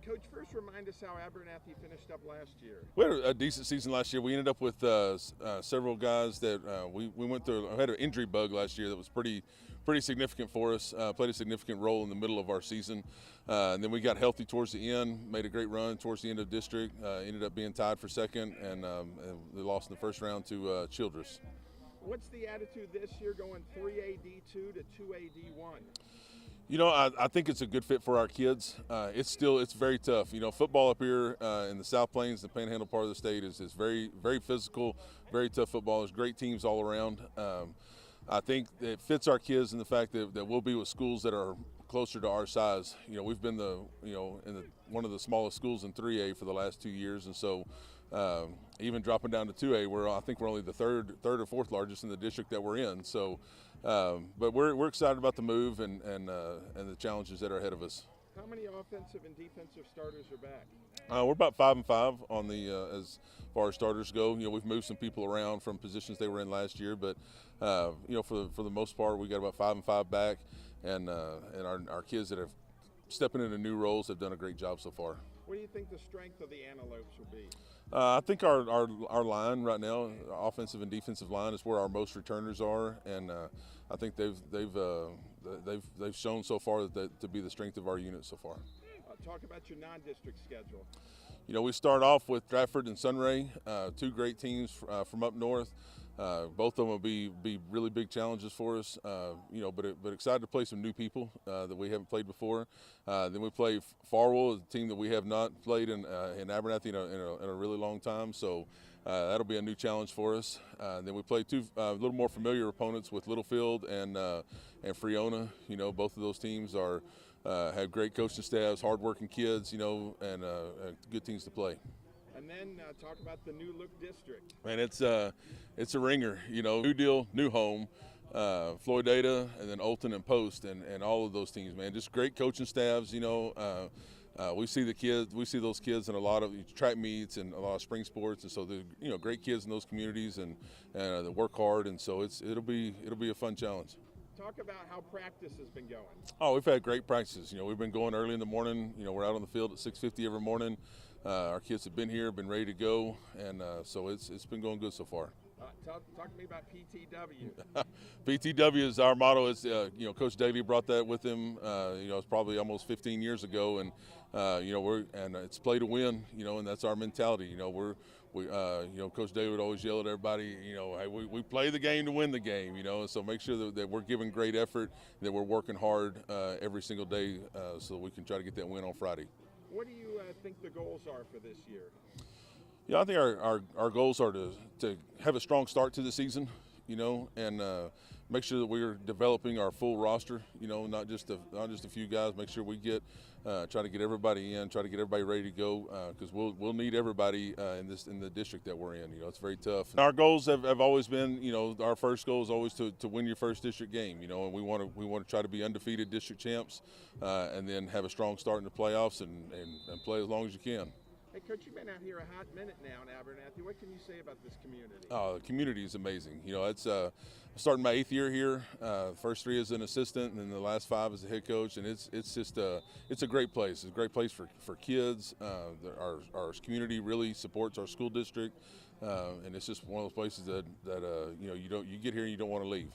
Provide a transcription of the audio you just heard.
Coach, first remind us how Abernathy finished up last year. We had a decent season last year. We ended up with several guys that we went through. I had an injury bug last year that was pretty significant for us. Played a significant role in the middle of our season. And then we got healthy towards the end, made a great run towards the end of district, ended up being tied for second, and they lost in the first round to Childress. What's the attitude this year going 3A D2 to 2A D1? You know, I think it's a good fit for our kids. It's very tough. You know, football up here in the South Plains, the Panhandle part of the state, is very physical, very tough football. There's great teams all around. I think it fits our kids in the fact that we'll be with schools that are closer to our size. You know, we've been one of the smallest schools in 3A for the last 2 years, and so even dropping down to 2A, I think we're only the third or fourth largest in the district that we're in. So, but we're excited about the move and the challenges that are ahead of us. How many offensive and defensive starters are back? We're about 5-5 on the as far as starters go. You know, we've moved some people around from positions they were in last year, but you know, for the most part, we got about 5-5 back, and our kids that have stepping into new roles have done a great job so far. What do you think the strength of the Antelopes will be? I think our line right now, offensive and defensive line, is where our most returners are, and I think they've shown so far that to be the strength of our unit so far. Talk about your non-district schedule. You know, we start off with Stratford and Sunray, two great teams from up north. Both of them will be really big challenges for us, you know, but excited to play some new people that we haven't played before. Then we play Farwell, a team that we have not played in Abernathy in a really long time, so that'll be a new challenge for us. Then we play two little more familiar opponents with Littlefield and Freona. You know, both of those teams have great coaching staffs, hardworking kids, you know, and good teams to play. And then talk about the new look district. Man, it's a ringer, you know. New deal, new home, Floydada, and then Olton and Post, and all of those teams, man. Just great coaching staffs, you know. We see those kids in a lot of track meets and a lot of spring sports, and so they're, you know, great kids in those communities, and they work hard, and so it'll be a fun challenge. Talk about how practice has been going. Oh, we've had great practices. You know, we've been going early in the morning. You know, we're out on the field at 6:50 every morning. Our kids have been here, been ready to go, and so it's been going good so far. Talk to me about PTW. PTW is our motto. It's you know, Coach Davey brought that with him. You know, it's probably almost 15 years ago, and you know, it's play to win. You know, and that's our mentality. You know, you know, Coach Davey would always yell at everybody. You know, hey, we play the game to win the game. You know, and so make sure that we're giving great effort, that we're working hard every single day, so that we can try to get that win on Friday. What do you think the goals are for this year? Yeah, I think our goals are to have a strong start to the season, you know, and make sure that we're developing our full roster, you know, not just a few guys. Make sure we try to get everybody in, try to get everybody ready to go, because we'll need everybody in the district that we're in. You know, it's very tough. Our goals have always been, you know, our first goal is always to win your first district game, you know, and we want to try to be undefeated district champs, and then have a strong start in the playoffs and play as long as you can. Hey, Coach, you've been out here a hot minute now in Abernathy. What can you say about this community? Oh, the community is amazing. You know, it's starting my 8th year here. First 3 as an assistant, and then the last 5 as a head coach. And it's just it's a great place. It's a great place for kids. Our community really supports our school district, and it's just one of those places that you know, you get here and you don't want to leave.